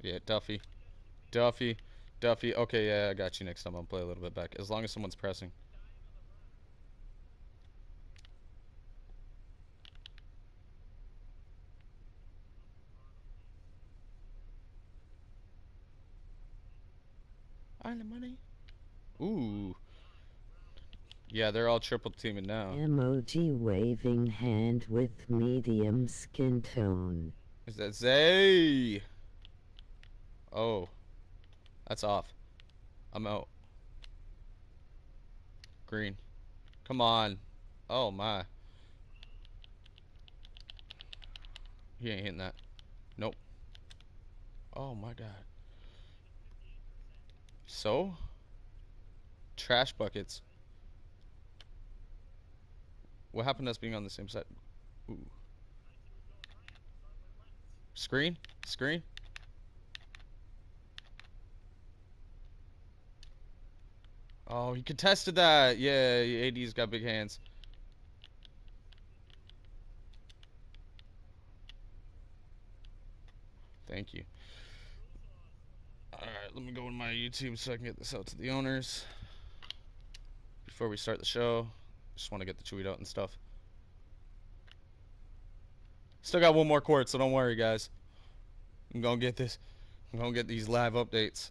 Yeah, Duffy. Duffy. Duffy. Okay, yeah, I got you next time. I'll play a little bit back. As long as someone's pressing. On the money. Ooh. Yeah, they're all triple teaming now. Emoji waving hand with medium skin tone. Is that Zay? Oh, that's off. I'm out. Green. Come on. Oh my. He ain't hitting that. Nope. Oh my god. So? Trash buckets. What happened to us being on the same side? Ooh. Screen? Screen? Oh, he contested that. Yeah, AD's got big hands. Thank you. Alright, let me go in my YouTube so I can get this out to the owners. Before we start the show, just want to get the tweet out and stuff. Still got one more quart, so don't worry, guys. I'm gonna get this. I'm gonna get these live updates.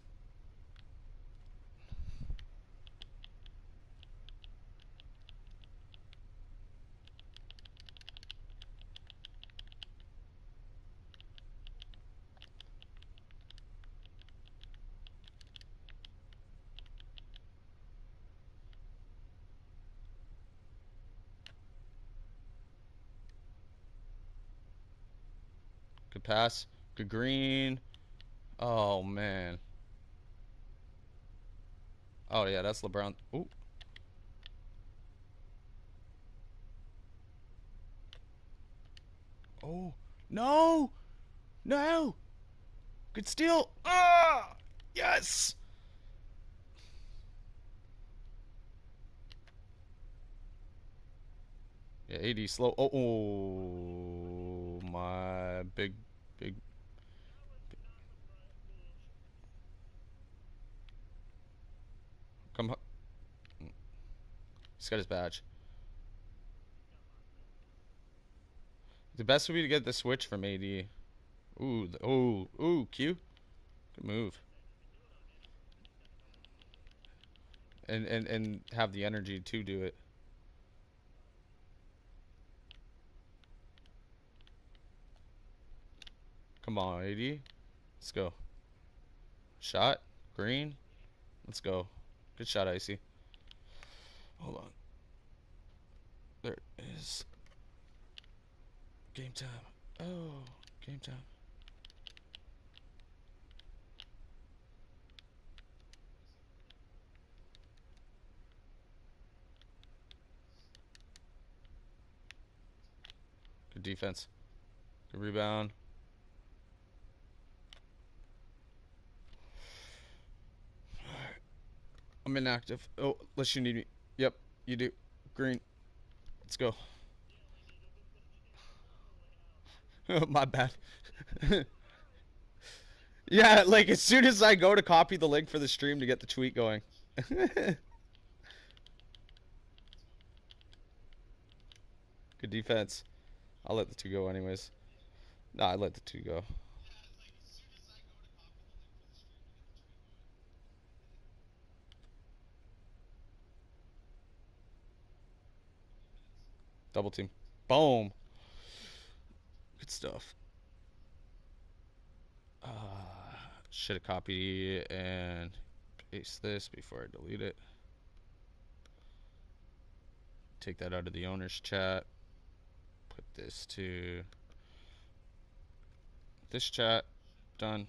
Good pass. Good green. Oh, man. Oh, yeah, that's LeBron. Ooh. Oh. No! No! Good steal! Ah! Yes! Yeah, AD slow. Oh, oh my big. Come on. He's got his badge. The best would be to get the switch from AD. Ooh, Q. Good move. And have the energy to do it. Come on, AD. Let's go. Shot. Green. Let's go. Good shot, Icy. Hold on. There it is. Game time. Oh, game time. Good defense. Good rebound. I'm inactive. Oh, unless you need me. Yep, you do. Green. Let's go. My bad. Yeah, like as soon as I go to copy the link for the stream to get the tweet going. Good defense. I'll let the two go anyways. Nah, I let the two go. Double team. Boom. Good stuff. Should have copied and paste this before I delete it. Take that out of the owner's chat. Put this to this chat. Done.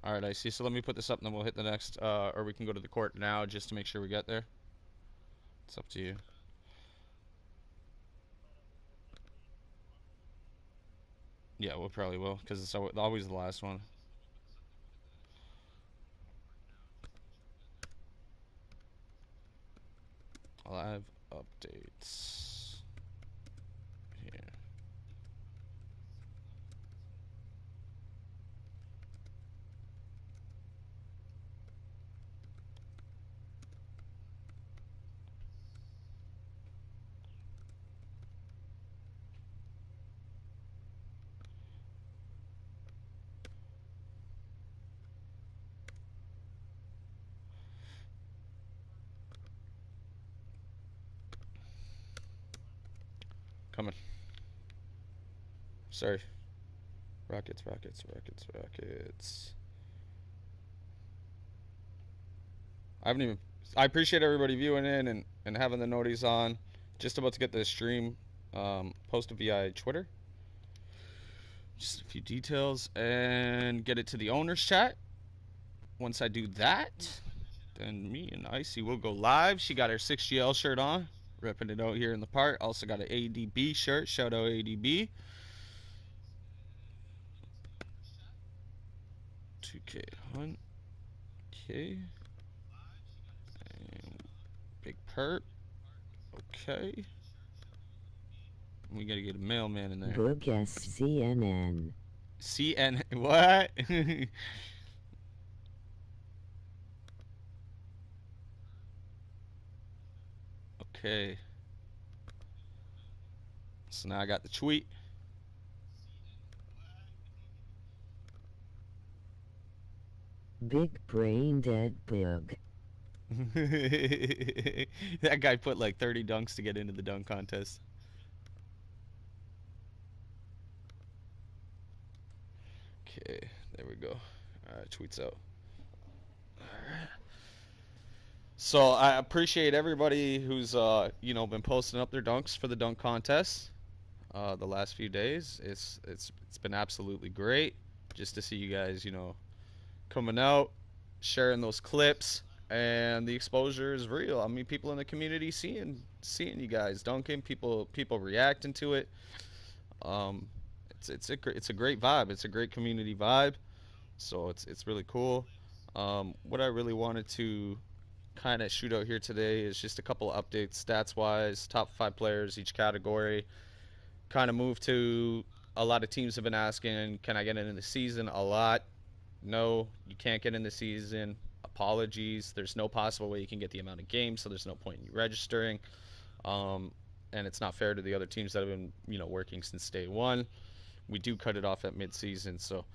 Alright, I see. So let me put this up and then we'll hit the next, or we can go to the court now just to make sure we get there. It's up to you. Yeah, we probably will, because it's always the last one. Live updates. Here. coming. Sorry. Rockets, rockets, rockets, rockets. I haven't even. I appreciate everybody viewing in and having the noties on. Just about to get this stream posted via Twitter. Just a few details and get it to the owners chat. Once I do that, then me and Icy will go live. She got her 6GL shirt on, repping it out here in the park. Also got an ADB shirt. Shout out ADB. 2K Hunt. Okay. And Big Perp. Okay. We gotta get a mailman in there. Bogus CNN. CN. What? Okay. So now I got the tweet. Big brain dead bug. That guy put like 30 dunks to get into the dunk contest. Okay, there we go. Alright, tweets out. Alright. So I appreciate everybody who's been posting up their dunks for the dunk contest the last few days. It's been absolutely great just to see you guys, coming out, sharing those clips, and the exposure is real. I mean, people in the community seeing you guys dunking, people reacting to it. Um, it's a great vibe. It's a great community vibe. So it's really cool. What I really wanted to kind of shoot out here today is just a couple of updates, stats wise, top 5 players each category. Kind of move to a lot of teams have been asking, can I get into the season? A lot. No, you can't get in the season. Apologies. There's no possible way you can get the amount of games, so there's no point in you registering. And it's not fair to the other teams that have been, working since day one. We do cut it off at mid-season. So,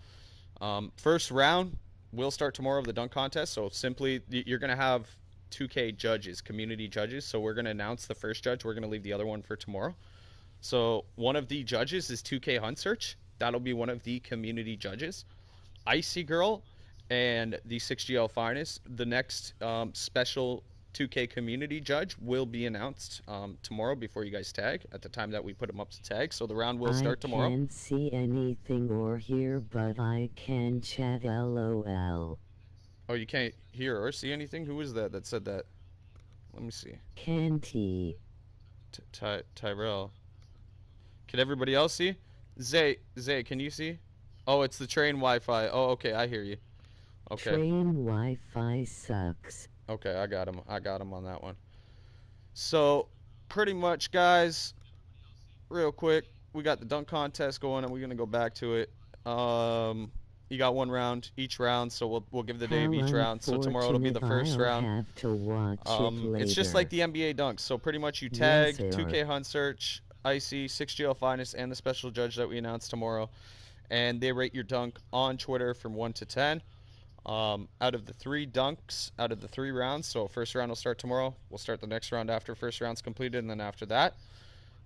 first round will start tomorrow of the dunk contest. So simply, you're going to have 2K judges, community judges. So we're going to announce the first judge. We're going to leave the other one for tomorrow. So one of the judges is 2K Hunt Search. That'll be one of the community judges. Icy Girl and the 6GLFINEST. The next special 2K community judge will be announced tomorrow before you guys tag, at the time that we put them up to tag. So the round will start tomorrow. I can't see anything or hear, but I can chat LOL. Oh, you can't hear or see anything? Who is that said that? Let me see. Canty. Tyrell. Can everybody else see? Zay, can you see? Oh, it's the train Wi-Fi. Oh, okay, I hear you. Okay. Train Wi-Fi sucks. Okay, I got him on that one. So, pretty much, guys, real quick, we got the dunk contest going, and we're gonna go back to it. You got one round each round, so we'll give the Dave each round. So tomorrow it'll be the first round. Have to watch it later. It's just like the NBA dunks. So pretty much you tag 2K Hunt Search, Icy, 6GLFINEST, and the special judge that we announced tomorrow, and they rate your dunk on Twitter from 1 to 10. Out of the 3 dunks, out of the 3 rounds, so first round will start tomorrow. We'll start the next round after first round's completed, and then after that,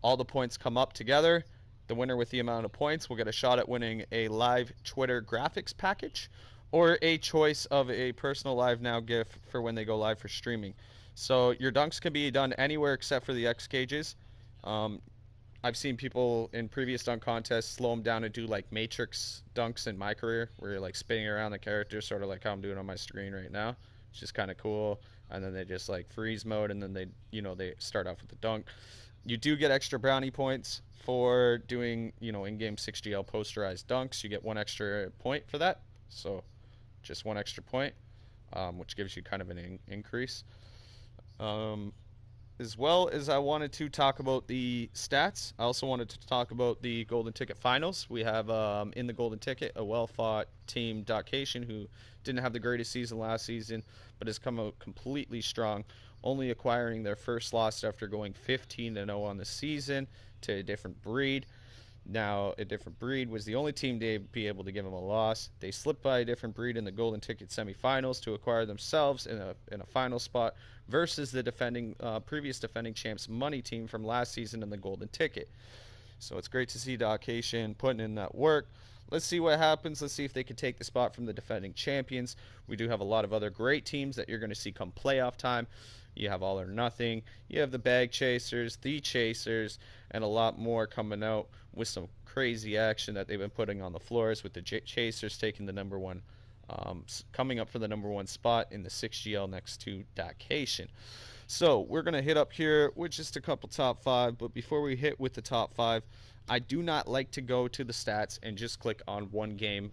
all the points come up together. The winner with the amount of points will get a shot at winning a live Twitter graphics package or a choice of a personal Live Now gift for when they go live for streaming. So your dunks can be done anywhere except for the X cages. I've seen people in previous dunk contests slow them down and do like Matrix dunks in my career, where you're like spinning around the character, sort of like how I'm doing on my screen right now. It's just kind of cool. And then they just like freeze mode, and then they start off with the dunk. You do get extra brownie points for doing, in-game 6GL posterized dunks. You get 1 extra point for that. So just 1 extra point, which gives you kind of an increase. As well as I wanted to talk about the stats, I also wanted to talk about the Golden Ticket Finals. We have in the Golden Ticket a well-fought team, Doccation, who didn't have the greatest season last season, but has come out completely strong, only acquiring their first loss after going 15-0 on the season to a different breed. Now, a different breed was the only team to be able to give them a loss. They slipped by a different breed in the Golden Ticket semifinals to acquire themselves in a final spot versus the previous defending champs Money team from last season in the Golden Ticket. So it's great to see Dawkation putting in that work. Let's see what happens. Let's see if they can take the spot from the defending champions. We do have a lot of other great teams that you're going to see come playoff time. You have All or Nothing. You have the Bag Chasers, the Chasers, and a lot more coming out with some crazy action that they've been putting on the floors with the Chasers taking the number one, coming up for the number one spot in the 6GL next to Dawkation. So we're going to hit up here with just a couple top five. But before we hit with the top five, I do not like to go to the stats and just click on one game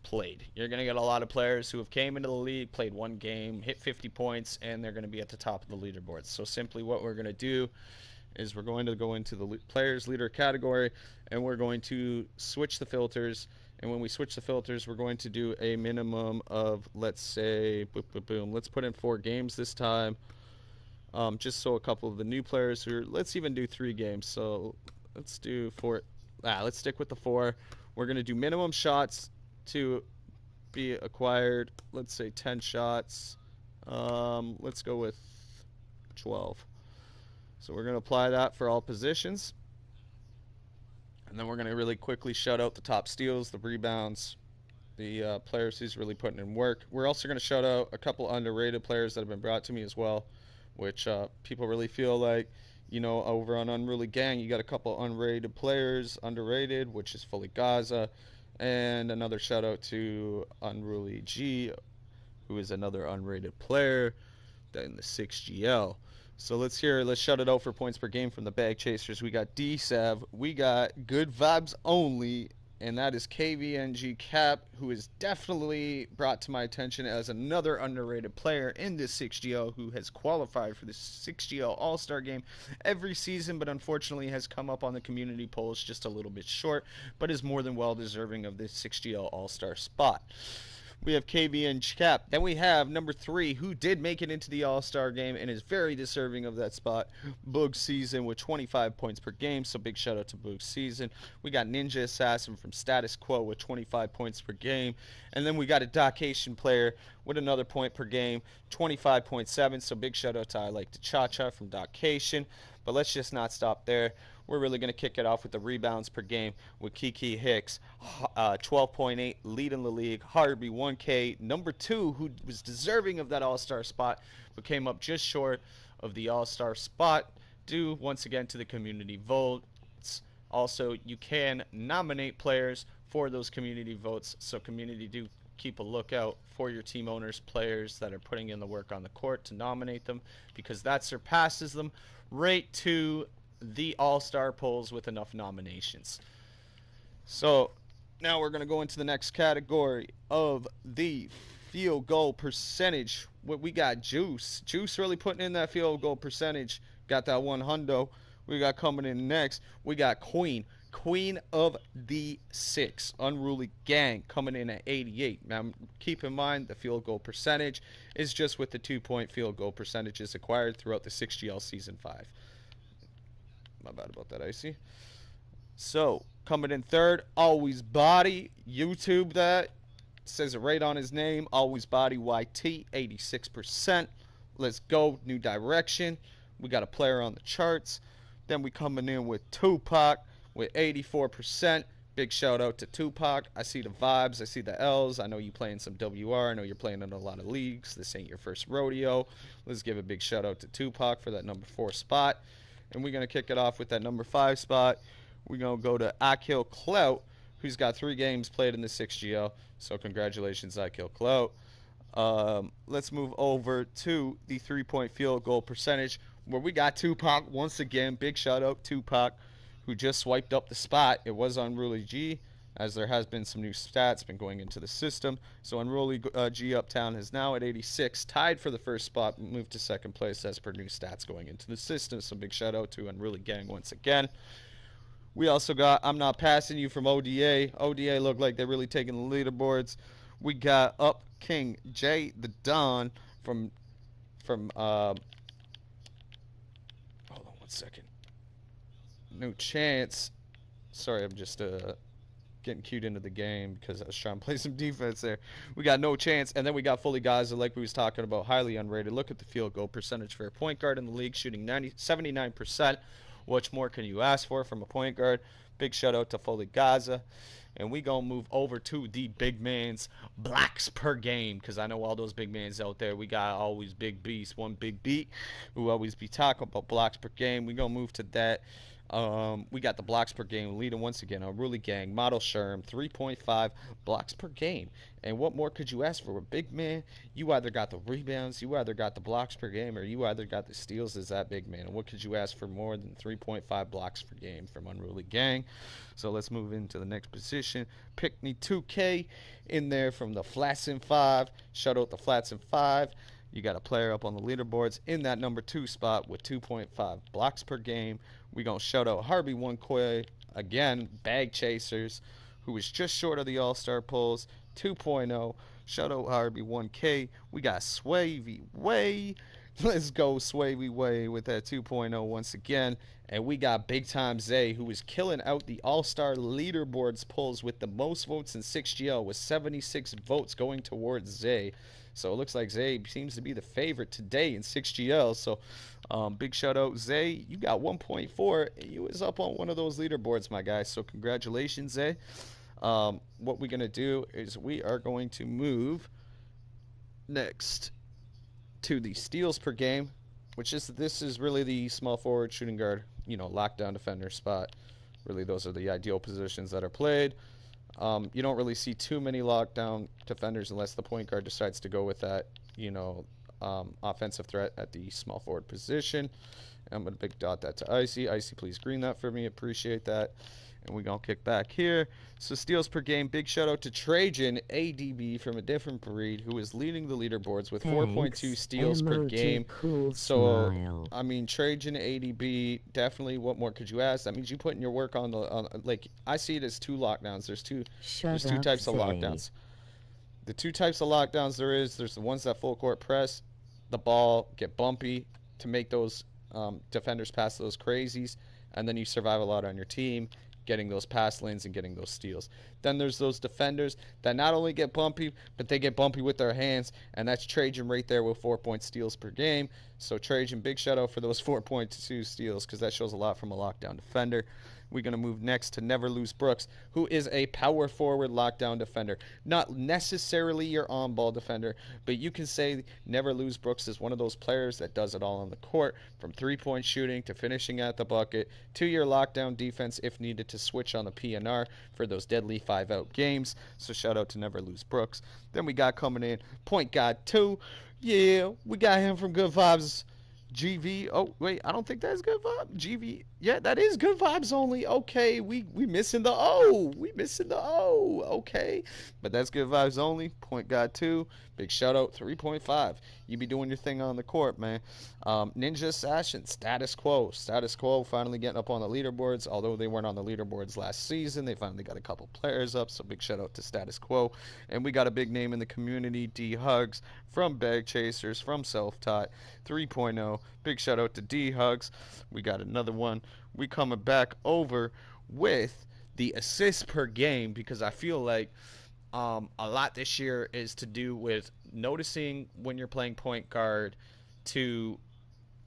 played. You're going to get a lot of players who have came into the league, played one game, hit 50 points, and they're going to be at the top of the leaderboard. So simply what we're going to do is we're going to go into the players leader category, and we're going to switch the filters. And when we switch the filters, we're going to do a minimum of, let's say, boom, boom, boom. Let's put in 4 games this time. Just so a couple of the new players who are, let's even do 3 games. So let's do 4. Let's stick with the 4. We're going to do minimum shots to be acquired. Let's say 10 shots. Let's go with 12. So we're going to apply that for all positions. And then we're going to really quickly shout out the top steals, the rebounds, the players who's really putting in work. We're also going to shout out a couple underrated players that have been brought to me as well, which people really feel like, you know, over on Unruly Gang, you got a couple unrated players, underrated, which is Fully Gaza, and another shout out to Unruly G, who is another unrated player in the 6GL. So let's shout it out for points per game from the Bag Chasers. We got D-Sav, we got Good Vibes Only, and that is KVNG Cap, who is definitely brought to my attention as another underrated player in this 6GL who has qualified for the 6GL All-Star Game every season, but unfortunately has come up on the community polls just a little bit short, but is more than well deserving of this 6GL All-Star spot. We have KB and Cap. Then we have number 3, who did make it into the All-Star game and is very deserving of that spot, Boog Season, with 25 points per game. So big shout out to Boog Season. We got Ninja Assassin from Status Quo with 25 points per game. And then we got a Dawkation player with another point per game, 25.7. So big shout out to I Like to Cha-Cha from Dawkation. But let's just not stop there. We're really going to kick it off with the rebounds per game with Kiki Hicks, 12.8, leading the league. Harvey, 1K, number 2, who was deserving of that All-Star spot, but came up just short of the All-Star spot, due once again to the community votes. Also, you can nominate players for those community votes, so community do keep a lookout for your team owners, players that are putting in the work on the court to nominate them, because that surpasses them right to the All-Star polls with enough nominations. So now we're going to go into the next category of the field goal percentage. What we got, Juice really putting in that field goal percentage. Got that 100. We got coming in next. We got Queen of the 6, Unruly Gang, coming in at 88. Now, keep in mind the field goal percentage is just with the 2-point field goal percentages acquired throughout the 6GL Season 5. My bad about that, Icy. So, coming in third, Always Body. YouTube that. Says it right on his name. Always Body YT, 86%. Let's go. New Direction. We got a player on the charts. Then we coming in with Tupac with 84%. Big shout out to Tupac. I see the vibes. I see the L's. I know you playing some WR. I know you're playing in a lot of leagues. This ain't your first rodeo. Let's give a big shout out to Tupac for that number 4 spot. And we're going to kick it off with that number 5 spot. We're going to go to Akil Clout, who's got 3 games played in the 6GL. So congratulations, Akil Clout. Let's move over to the 3-point field goal percentage, where we got Tupac once again. Big shout out Tupac, who just swiped up the spot. It was Unruly G, as there has been some new stats been going into the system. So Unruly G Uptown is now at 86, tied for the first spot, moved to second place as per new stats going into the system. So big shout out to Unruly Gang once again. We also got I'm Not Passing You from ODA. ODA look like they're really taking the leaderboards. We got Up King J the Don from hold on one second. No Chance. Sorry, I'm just getting cued into the game because I was trying to play some defense there. We got No Chance, and then we got Fully Gaza, like we was talking about, highly unrated. Look at the field goal percentage for a point guard in the league, shooting 79%. What more can you ask for from a point guard? Big shout out to Foley Gaza. And we gonna move over to the big man's blocks per game, because I know all those big mans out there. We got always big beast, one big beat, who always be talking about blocks per game. We gonna move to that. We got the blocks per game leader once again. Unruly Gang, Model Sherm, 3.5 blocks per game. And what more could you ask for? A big man, you either got the rebounds, you either got the blocks per game, or you either got the steals as that big man. And what could you ask for more than 3.5 blocks per game from Unruly Gang? So let's move into the next position. Pickney 2K in there from the Flats and 5. Shout out the Flats and 5. You got a player up on the leaderboards in that number 2 spot with 2.5 blocks per game. We gonna shout out Harvey One Koi again, Bag Chasers, who is just short of the All-Star polls, 2.0. Shout out Harvey 1K. We got Swavey Way. Let's go Swavey Way with that 2.0 once again. And we got Big Time Zay, who is killing out the All-Star leaderboards polls with the most votes in 6GL, with 76 votes going towards Zay. So it looks like Zay seems to be the favorite today in 6GL. So big shout out, Zay. You got 1.4. You was up on one of those leaderboards, my guy. So congratulations, Zay. What we're going to do is we are going to move next to the steals per game, which is this is really the small forward, shooting guard, lockdown defender spot. Really, those are the ideal positions that are played. You don't really see too many lockdown defenders unless the point guard decides to go with that, offensive threat at the small forward position. I'm going to big dot that to Icy. Icy, please green that for me. Appreciate that. And we're going to kick back here. So steals per game, big shout out to Trajan, ADB from a different breed, who is leading the leaderboards with 4.2 steals per game. Cool So, smile. I mean, Trajan, ADB, definitely, what more could you ask? That means you putting your work on like, I see it as two lockdowns. There's two types of lockdowns. The two types of lockdowns there's the ones that full court press, the ball, get bumpy to make those defenders pass those crazies, and then you survive a lot on your team, getting those pass lanes and getting those steals. Then there's those defenders that not only get bumpy, but they get bumpy with their hands, and that's Trajan right there with 4 steals per game. So Trajan, big shout out for those 4.2 steals, because that shows a lot from a lockdown defender. We're going to move next to Never Lose Brooks, who is a power forward lockdown defender. Not necessarily your on-ball defender, but you can say Never Lose Brooks is one of those players that does it all on the court, from three-point shooting to finishing at the bucket to your lockdown defense if needed to switch on the PNR for those deadly 5-out games. So shout out to Never Lose Brooks. Then we got coming in Point Guard 2. Yeah, we got him from Good Vibes GV. Oh, wait, I don't think that's Good Vibes. GV. Yeah, that is Good Vibes only. Okay, we missing the O. We missing the O. Okay. But that's Good Vibes only. Point Guard 2. Big shout out, 3.5. You be doing your thing on the court, man. Ninja Assassin, Status Quo. Status Quo finally getting up on the leaderboards. Although they weren't on the leaderboards last season, they finally got a couple players up. So big shout out to Status Quo. And we got a big name in the community, D Hugs from Bag Chasers, from Self Taught, 3.0. Big shout out to D Hugs. We got another one. We coming back over with the assists per game, because I feel like a lot this year is to do with noticing when you're playing point guard to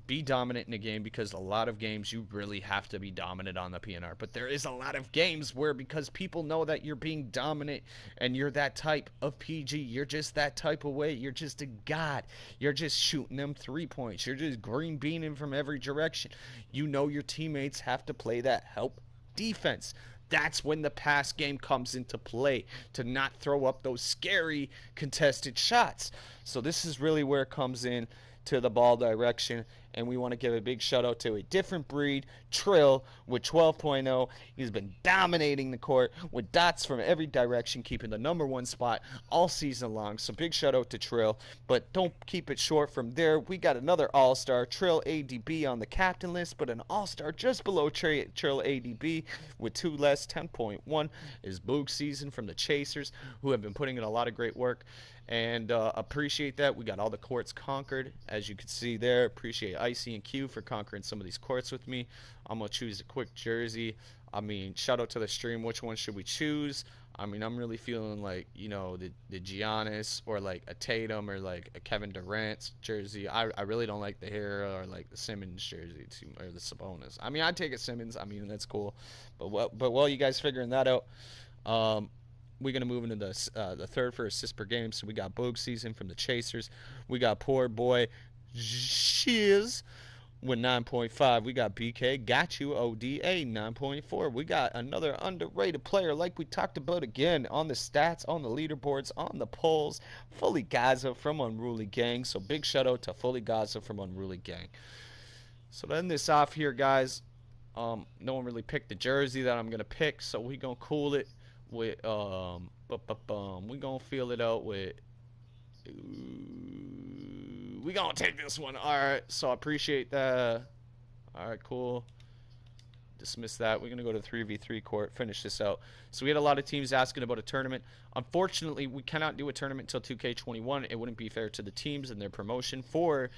be dominant in a game, because a lot of games you really have to be dominant on the PNR. But there is a lot of games where, because people know that you're being dominant and you're that type of PG, you're just that type of way, you're just a god, you're just shooting them 3 points, you're just green beaning from every direction. You know your teammates have to play that help defense. That's when the pass game comes into play, to not throw up those scary contested shots. So this is really where it comes in to the ball direction, and we want to give a big shout out to a different breed, Trill, with 12.0. He's been dominating the court with dots from every direction, keeping the number one spot all season long. So big shout out to Trill, but don't keep it short from there. We got another all-star, Trill ADB, on the captain list, but an all-star just below Trill ADB with 2 less. 10.1 is Boog Season from the Chasers, who have been putting in a lot of great work, and appreciate that. We got all the courts conquered, as you can see there. Appreciate Icy and Q for conquering some of these courts with me. I'm going to choose a quick jersey. I mean, shout out to the stream. Which one should we choose? I mean, I'm really feeling like, the Giannis or like a Tatum or like a Kevin Durant jersey. I really don't like the Hero or like the Simmons jersey or the Sabonis. I mean, I'd take a Simmons. I mean, that's cool. But while you guys figuring that out, um, we're gonna move into the third for assists per game. So we got Bogue season from the Chasers. We got poor boy Shiz with 9.5. We got BK, got you, ODA, 9.4. We got another underrated player like we talked about again on the stats, on the leaderboards, on the polls. Fully Gaza from Unruly Gang. So big shout out to Fully Gaza from Unruly Gang. So to end this off here, guys, no one really picked the jersey that I'm going to pick. So we going to cool it with, we going to feel it out with, we going to take this one. All right. So I appreciate that. All right, cool. Dismiss that. We're going to go to 3v3 court, finish this out. So we had a lot of teams asking about a tournament. Unfortunately, we cannot do a tournament until 2K21. It wouldn't be fair to the teams and their promotion for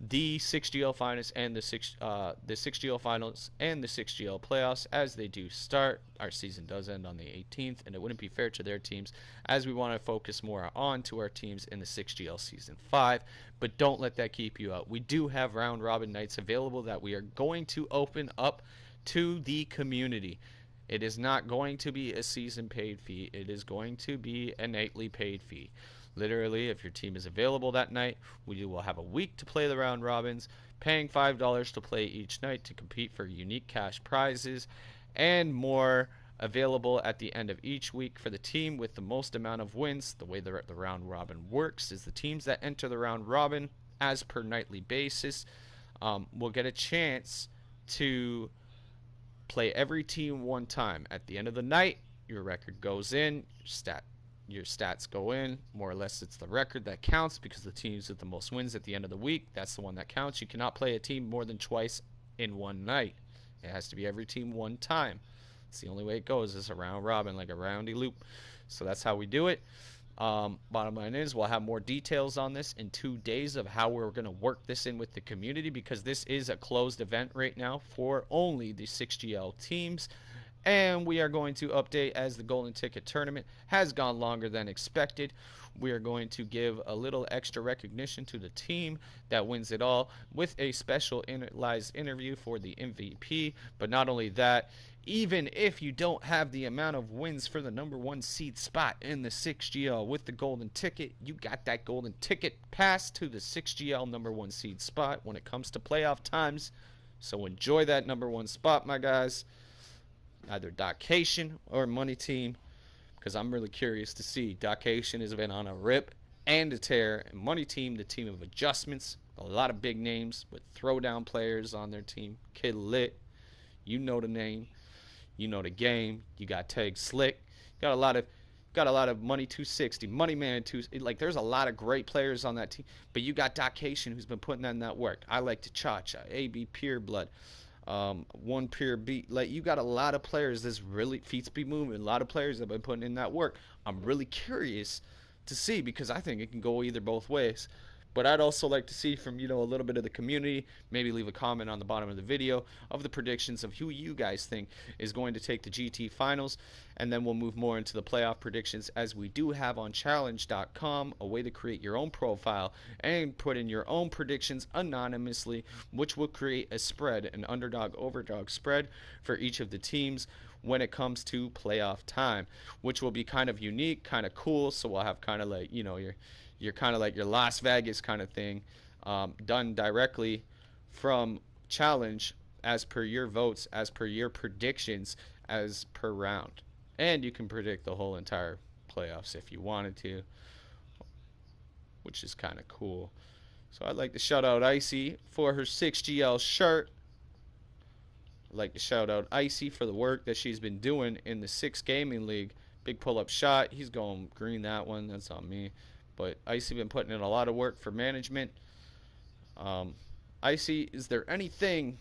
the 6GL finals and the 6GL finals and the 6GL playoffs as they do start. Our season does end on the 18th, and it wouldn't be fair to their teams as we want to focus more on to our teams in the 6GL season 5. But don't let that keep you out. We do have round robin nights available that we are going to open up to the community. It is not going to be a season paid fee. It is going to be a nightly paid fee. Literally, if your team is available that night, we will have a week to play the round robins, paying $5 to play each night to compete for unique cash prizes and more available at the end of each week for the team with the most amount of wins. The way the round robin works is the teams that enter the round robin as per nightly basis will get a chance to play every team one time. At the end of the night, your record goes in, your stats go in. More or less, it's the record that counts because the teams with the most wins at the end of the week, that's the one that counts. You cannot play a team more than twice in one night. It has to be every team one time. It's the only way it goes, is a round robin, like a roundy loop. So that's how we do it. Bottom line is, we'll have more details on this in 2 days of how we're going to work this in with the community, because this is a closed event right now for only the 6GL teams. And we are going to update as the golden ticket tournament has gone longer than expected. We are going to give a little extra recognition to the team that wins it all with a special live interview for the MVP. But not only that, even if you don't have the amount of wins for the number 1 seed spot in the 6GL with the golden ticket, you got that golden ticket pass to the 6GL number 1 seed spot when it comes to playoff times. So enjoy that number 1 spot, my guys. Either Doccation or Money Team, because I'm really curious to see. Doccation has been on a rip and a tear, and Money Team, the team of adjustments, a lot of big names with throwdown players on their team. Kid Lit, you know the name, you know the game. You got Tag Slick, got a lot of Money 260, Money Man 2. Like, there's a lot of great players on that team, but you got Doccation, who's been putting in that work. I like to Cha-Cha, AB Pureblood, One Pure Beat. Like, you got a lot of players that's really feet be moving. A lot of players that have been putting in that work. I'm really curious to see, because I think it can go either both ways. But I'd also like to see from, a little bit of the community. Maybe leave a comment on the bottom of the video of the predictions of who you guys think is going to take the GT finals. And then we'll move more into the playoff predictions, as we do have on challenge.com a way to create your own profile and put in your own predictions anonymously, which will create a spread, an underdog overdog spread for each of the teams when it comes to playoff time, which will be kind of unique, kind of cool. So we'll have kind of like, you're kind of like your Las Vegas kind of thing, done directly from Challenge as per your votes, as per your predictions, as per round. And you can predict the whole entire playoffs if you wanted to, which is kind of cool. So I'd like to shout out Icy for her 6GL shirt. I'd like to shout out Icy for the work that she's been doing in the 6 Gaming League. Big pull-up shot. He's going green that one. That's on me. But Icy been putting in a lot of work for management. Icy, is there anything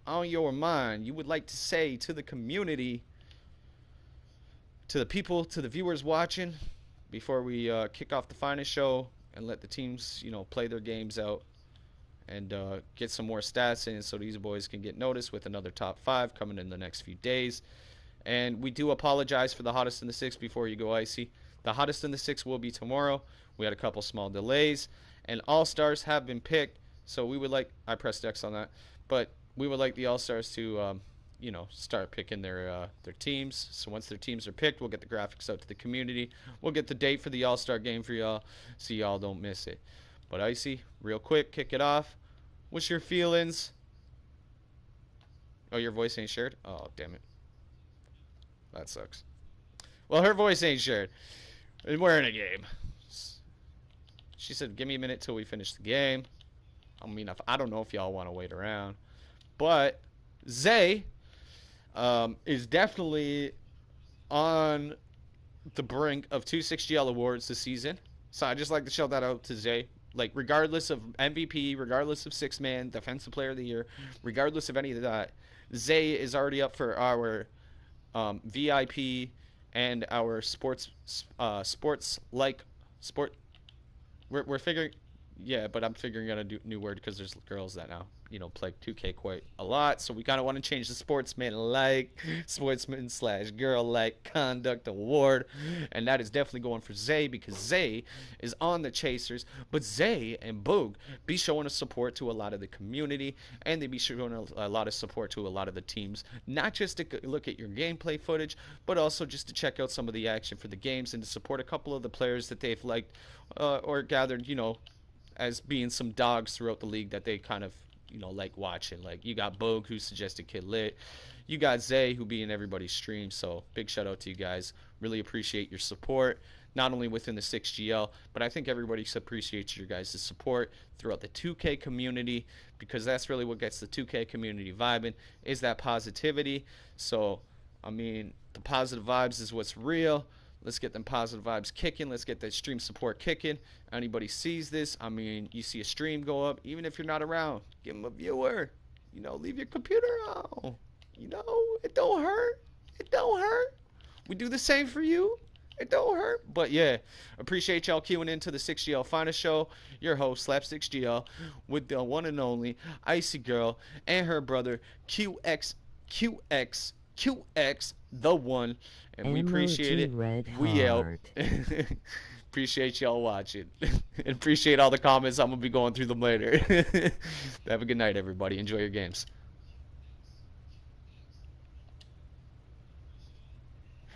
on your mind you would like to say to the community, to the people, to the viewers watching, before we kick off the finest show and let the teams, play their games out and get some more stats in, so these boys can get noticed with another top 5 coming in the next few days? And we do apologize for the hottest in the six before you go icy. The hottest in the six will be tomorrow. We had a couple small delays, and all stars have been picked. So we would like, I pressed X on that, but we would like the all stars to start picking their teams. So once their teams are picked, we'll get the graphics out to the community. We'll get the date for the All Star game for y'all, so y'all don't miss it. But Icy, real quick, kick it off. What's your feelings? Oh, your voice ain't shared? Oh, damn it. That sucks. Well, her voice ain't shared. We're in a game. She said, give me a minute till we finish the game. I mean, I don't know if y'all want to wait around. But Zay is definitely on the brink of two 6GL awards this season. So I just like to shout that out to Zay. Like, regardless of MVP, regardless of six man, defensive player of the year, regardless of any of that, Zay is already up for our VIP and our sports like sport. We're figuring, yeah, but I'm figuring out a new word because there's girls that now play 2K quite a lot. So we kind of want to change the sportsman slash girl like conduct award, and that is definitely going for Zay because Zay is on the Chasers, but Zay and Boog be showing a support to a lot of the community, and they be showing a lot of support to a lot of the teams, not just to look at your gameplay footage, but also just to check out some of the action for the games and to support a couple of the players that they've liked or gathered, as being some dogs throughout the league that they kind of like watching. Like you got Bogue who suggested Kid Lit, you got Zay who be in everybody's stream. So big shout out to you guys. Really appreciate your support, not only within the 6GL, but I think everybody appreciates your guys' support throughout the 2K community because that's really what gets the 2K community vibing is that positivity. So I mean, the positive vibes is what's real. Let's get them positive vibes kicking. Let's get that stream support kicking. Anybody sees this, I mean, you see a stream go up, even if you're not around, give them a viewer. Leave your computer on. It don't hurt. It don't hurt. We do the same for you. It don't hurt. But yeah, appreciate y'all queuing into the 6GL Finest Show. Your host, Slap6GL, with the one and only Icy Girl and her brother, QX, the one. And we appreciate Emoji it. red We out. heart. Appreciate y'all watching. And appreciate all the comments. I'm going to be going through them later. Have a good night, everybody. Enjoy your games.